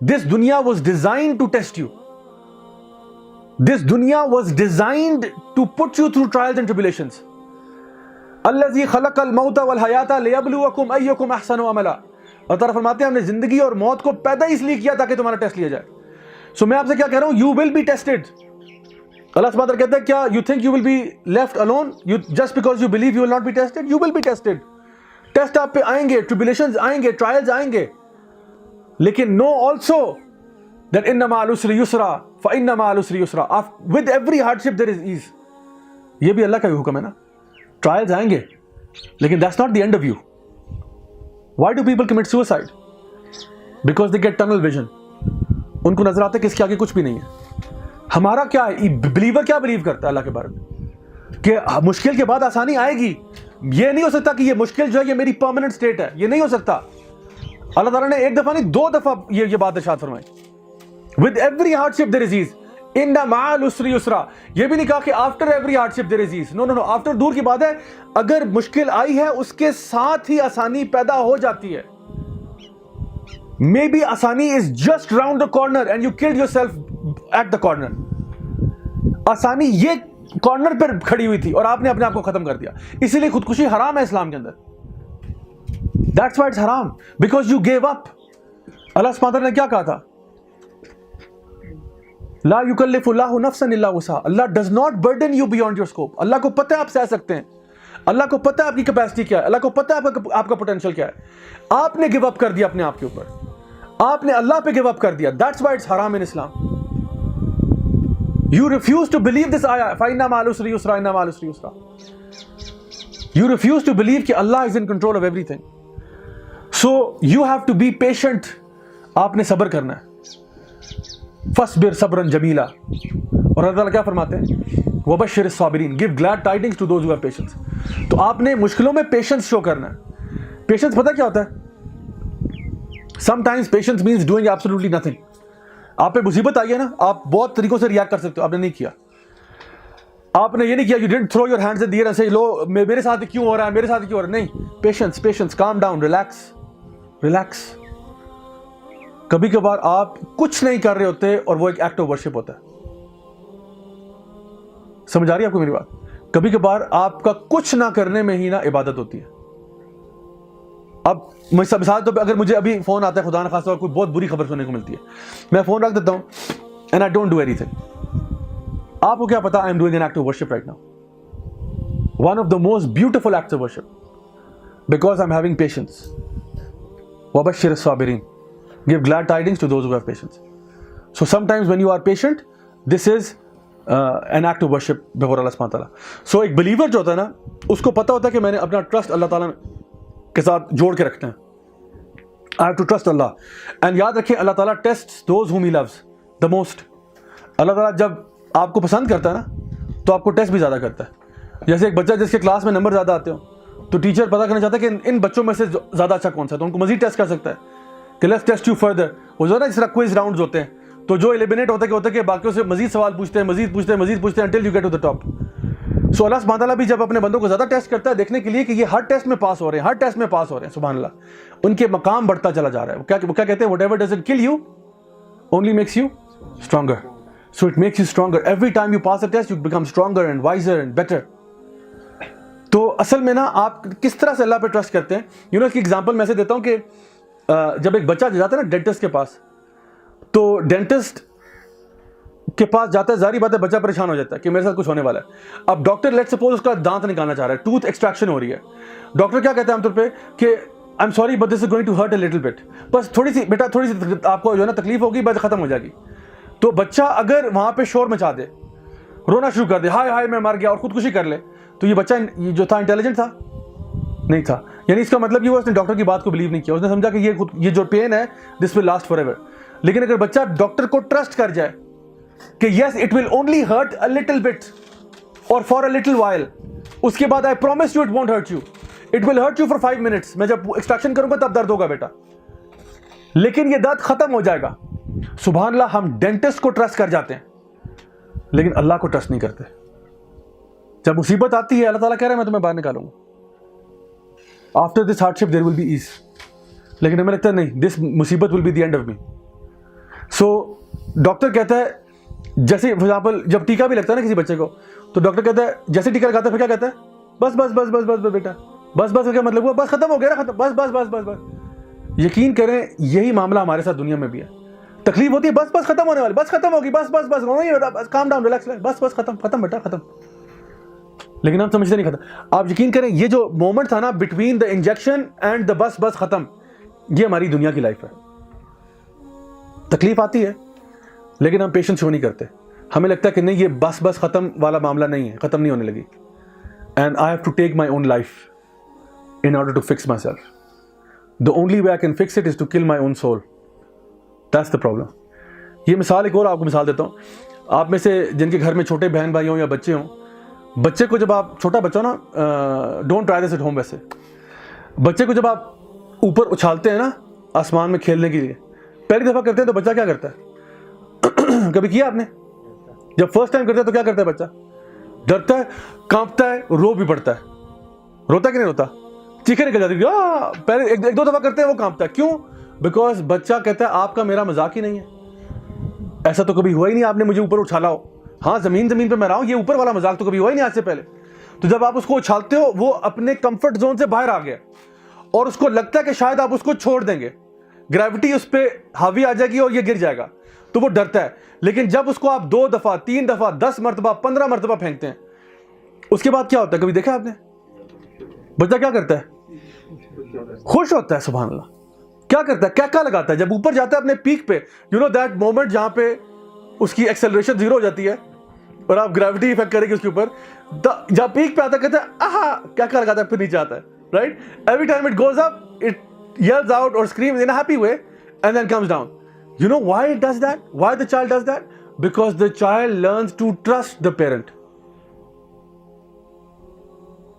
This dunya was designed to test you. This dunya was designed to put you through trials and tribulations. الذی خلق الموت والحیات لیبلوکم ایکم احسن عملا. اللہ تعالیٰ فرماتے ہیں ہم نے زندگی اور موت کو پیدا اس لیے کیا تاکہ تمہارا ٹیسٹ لیا جائے. سو میں آپ سے کیا کہہ رہا ہوں, یو ول بی ٹیسٹڈ. اللہ سبحانہ وتعالیٰ کہتا ہے کیا you think you will be left alone just because you believe you will not be tested? You will be tested. Test آپ پہ آئیں گے, ٹریبولیشنز آئیں گے, ٹرائلز آئیں گے, لیکن نو آلسو that ان مع العسر یسرا فإن مع العسر یسرا. with every hardship there is ease. یہ بھی اللہ کا بھی حکم ہے نا. ٹرائلز آئیں گے لیکن that's not the end of you. Why do people commit suicide? Because they get tunnel vision. ان کو نظر آتا ہے کہ اس کے آگے کچھ بھی نہیں ہے. ہمارا کیا ہے, بلیور کیا بلیو کرتا ہے اللہ کے بارے میں کہ مشکل کے بعد آسانی آئے گی. یہ نہیں ہو سکتا کہ یہ مشکل جو ہے یہ میری پرماننٹ سٹیٹ ہے, یہ نہیں ہو سکتا. اللہ تعالیٰ نے ایک دفعہ نہیں 2 دفعہ یہ بات ارشاد فرمائی. With every hardship there is ease. ان مع العسر یسرا. یہ بھی نہیں کہا کہ after every hardship there is ease. No. after دور کی بات ہے. اگر مشکل آئی ہے اس کے ساتھ ہی آسانی پیدا ہو جاتی ہے. Maybe آسانی is just round the corner and you killed yourself at the corner. آسانی یہ کارنر پر کھڑی ہوئی تھی اور آپ نے اپنے آپ کو ختم کر دیا. اسی لیے خودکشی حرام ہے اسلام کے اندر. That's why it's haram. Because you gave up. اللہ سبحانہ وتعالیٰ نے کیا کہا تھا؟ لا یکلف اللہ نفسا الا وسعها. اللہ does not burden you beyond your scope. اللہ کو پتہ ہے آپ سہ سکتے ہیں. اللہ کو پتہ ہے آپ کی کیپیسٹی کیا ہے. اللہ کو پتہ ہے آپ کا پوٹینشیل کیا ہے. آپ نے گیو اپ کر دیا اپنے آپ کے اوپر. آپ نے اللہ پہ گیو اپ کر دیا. That's why it's haram in Islam. You refuse to believe this ayah. فَإِنَّ مَعَ الْعُسْرِ يُسْرًا إِنَّ مَعَ الْعُسْرِ يُسْرًا. You refuse to believe کہ Allah is in control of everything. So you have to be patient. آپ نے صبر کرنا ہے. فَاصْبِرْ صَبْرًا جَمِيلًا. اور اللہ تعالیٰ کیا فرماتے ہیں؟ وَبَشِّرِ الصَّابِرِينَ. Give glad tidings to those who have patience. تو آپ نے مشکلوں میں پیشنس شو کرنا ہے. پیشنس پتہ کیا ہوتا ہے؟ Sometimes patience means doing absolutely nothing. آپ پہ مصیبت آئی ہے نا, آپ بہت طریقوں سے ریاکٹ کر سکتے ہو. آپ نے نہیں کیا. آپ نے یہ نہیں کیا, you didn't throw your hands in the air and say لو میرے ساتھ کیوں ہو رہا ہے, میرے ساتھ کیوں ہو رہا ہے. نہیں, پیشنس, calm down, relax. کبھی کبھار آپ کچھ نہیں کر رہے ہوتے اور وہ ایک ایکٹ آف ورشپ ہوتا ہے. سمجھ آ رہی ہے آپ کو میری بات؟ کبھی کبھار آپ کا کچھ نہ کرنے میں ہی نا عبادت ہوتی ہے. اب مثال تو اگر مجھے ابھی فون آتا ہے خدا نخواستہ اور کوئی بہت بری خبر سننے کو ملتی ہے, میں فون رکھ دیتا ہوں and I don't do anything. آپ کو کیا پتا I am doing an act of worship right now. One of the most beautiful acts of worship. Because I'm having patience. وَبَشِّرِ الصَّابِرِينَ. Give glad tidings to those who have patience. So sometimes when you are patient, this is an act of worship before Allah subhanahu wa ta'ala. So ایک believer جو ہوتا ہے نا, اس کو پتا ہوتا ہے کہ میں نے اپنا ٹرسٹ اللہ تعالیٰ کے ساتھ جوڑ کے رکھنا ہے. I have to trust Allah. And یاد رکھیں اللہ تعالیٰ tests those whom he loves the most. اللہ تعالیٰ جب آپ کو پسند کرتا ہے نا تو آپ کو ٹیسٹ بھی زیادہ کرتا ہے. جیسے ایک بچہ جس کے کلاس میں نمبر زیادہ آتے ہوں تو ٹیچر پتا کرنا چاہتا ہے کہ ان بچوں میں سے زیادہ اچھا کون سا ہے, تو ان کو مزید ٹیسٹ کر سکتا ہے کہ لیٹس ٹیسٹ یو فردر. وہ جو ہے نا اس طرح کوئز راؤنڈز ہوتے ہیں, تو جو ایلیمنیٹ ہوتے کہ باقیوں سے مزید سوال پوچھتے ہیں until you get to the top. سو اللہ سبحانہ تعالیٰ بھی جب اپنے بندوں کو زیادہ ٹیسٹ کرتا ہے دیکھنے کے لیے کہ یہ ہر ٹیسٹ میں پاس ہو رہے ہیں, سبحان اللہ, ان کے مقام بڑھتا چلا جا رہا ہے. وہ کیا کہتے ہیں, whatever doesn't kill you only makes you stronger. So it makes you stronger. Every time you pass a test you become stronger and wiser and better. تو اصل میں نا آپ کس طرح سے اللہ پہ ٹرسٹ کرتے ہیں. اس کی ایگزامپل میں سے دیتا ہوں کہ جب ایک بچہ جاتا ہے نا ڈینٹسٹ کے پاس, تو ڈینٹسٹ کے پاس جاتا ہے, ظاہری بات ہے بچہ پریشان ہو جاتا ہے کہ میرے ساتھ کچھ ہونے والا ہے. اب ڈاکٹر لیٹ سپوز اس کا دانت نکالنا چاہ رہا ہے, ٹوتھ ایکسٹریکشن ہو رہی ہے. ڈاکٹر کیا کہتا ہے عام طور پہ کہ I am sorry but this is going to hurt a little bit. بس تھوڑی سی آپ کو جو ہے نا تکلیف ہوگی, بس ختم ہو جائے گی. تو بچہ اگر وہاں پہ شور مچا دے, رونا شروع کر دے, ہائے میں مر گیا, اور خودکشی کر لے, تو یہ بچہ جو تھا انٹیلیجنٹ تھا نہیں تھا. یعنی اس کا مطلب یہ ہوا اس نے ڈاکٹر کی بات کو بلیو نہیں کیا. اس نے سمجھا کہ یہ جو پین ہے دس ول لاسٹ فار ایور. لیکن اگر بچہ ڈاکٹر کو ٹرسٹ کر جائے کہ yes it will only hurt a little but اور فار اے لٹل وائل, اس کے بعد I promise you it won't hurt you, it will hurt you for 5 minutes. میں جب ایکسٹریکشن کروں گا تب درد ہوگا بیٹا, لیکن یہ درد ختم ہو جائے گا. سبحان اللہ, ہم ڈینٹسٹ کو ٹرسٹ کر جاتے ہیں لیکن اللہ کو ٹرسٹ نہیں کرتے. جب مصیبت آتی ہے اللہ تعالیٰ کہہ رہا ہے میں تمہیں باہر نکالوں گا. After this hardship there will be ease. لیکن ہمیں لگتا ہے نہیں, دس مصیبت will be the end of me. So doctor کہتا ہے جیسے فار ایگزامپل جب ٹیکا بھی لگتا ہے نا کسی بچے کو, تو ڈاکٹر کہتا ہے جیسے ٹیکا لگاتا ہے پھر کیا کہتا ہے, بس بس بس بس بس بیٹا, بس بس کا کیا مطلب ہوا, بس ختم ہو گیا نا, ختم, بس بس بس بس بس. یقین کریں یہی معاملہ ہمارے ساتھ دنیا میں بھی ہے. تکلیف ہوتی ہے, بس بس ختم ہونے والی, بس ختم ہوگی, بس بس بس ہونا ہی بیٹا, بس کام ڈاؤن, ریلیکس, بس بس ختم ختم بیٹا ختم. لیکن ہم سمجھتے نہیں ختم. آپ یقین کریں یہ جو مومنٹ تھا نا between the injection and the بس بس ختم, یہ ہماری دنیا کی لائف ہے. تکلیف آتی ہے لیکن ہم پیشنس شو نہیں کرتے. ہمیں لگتا ہے کہ نہیں یہ بس بس ختم والا معاملہ نہیں ہے, ختم نہیں ہونے لگی. And I have to take my own life in order to fix myself. The only way I can fix it is to kill my own soul. That's the problem. یہ مثال ایک اور آپ کو مثال دیتا ہوں. آپ میں سے جن کے گھر میں چھوٹے بہن بھائی ہوں یا بچے ہوں, بچے کو جب آپ چھوٹا بچہ ہو نا, don't try this at home, ویسے بچے کو جب آپ اوپر اچھالتے ہیں نا آسمان میں کھیلنے کے لیے, پہلی دفعہ کرتے ہیں تو بچہ کیا کرتا ہے؟ کبھی کیا آپ نے؟ جب فرسٹ ٹائم کرتے ہیں تو کیا کرتا ہے بچہ؟ ڈرتا ہے, کانپتا ہے, رو بھی پڑتا ہے. روتا کہ نہیں روتا؟ چیخیں نکل جاتی ہے. پہلے ایک دو دفعہ کرتے ہیں وہ کانپتا ہے. کیوں؟ بیکاز بچہ کہتا ہے آپ کا میرا مذاق ہی نہیں ہے, ایسا تو کبھی ہوا ہی نہیں آپ نے مجھے اوپر اچھالا ہو. ہاں زمین پہ میں رہا ہوں, یہ اوپر والا مذاق تو کبھی ہوا ہی نہیں آج سے پہلے. تو جب آپ اس کو اچھالتے ہو وہ اپنے کمفرٹ زون سے باہر آ گیا اور اس کو لگتا ہے کہ شاید آپ اس کو چھوڑ دیں گے, گریوٹی اس پہ حاوی آ جائے گی اور یہ گر جائے گا, تو وہ ڈرتا ہے. لیکن جب اس کو آپ 2 دفعہ 3 دفعہ 10 مرتبہ 15 مرتبہ پھینکتے ہیں, اس کے بعد کیا ہوتا ہے؟ کبھی دیکھا آپ نے بچہ کیا کرتا ہے؟ خوش ہوتا ہے. سبحان اللہ. کیا کرتا ہے؟ کیا لگاتا ہے جب اوپر جاتا ہے اپنے پیک پہ. یو نو دیٹ مومنٹ جہاں پہ اس کی ایکسلریشن 0 ہو جاتی ہے اور آپ گریوٹی افیکٹ کریں گے اس کے اوپر, جب پیک پہ آتا ہے کہتا ہے آہا, کیا لگاتا ہے, پھر نیچے آتا ہے. Right, every time it goes up it yells out اور screams in a happy way and then comes down. You know why it does that? Why the child does that? Because the child learns to trust the parent.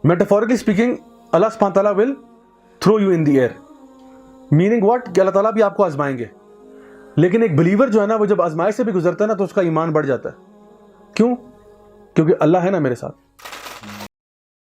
Metaphorically speaking, Allah subhanahu wa ta'ala will throw you in the air. Meaning what? کہ اللہ تعالیٰ بھی آپ کو آزمائیں گے. لیکن ایک believer جو ہے نا وہ جب آزمائش سے بھی گزرتا ہے نا تو اس کا ایمان بڑھ جاتا ہے. کیوں؟ کیونکہ اللہ ہے نا میرے ساتھ.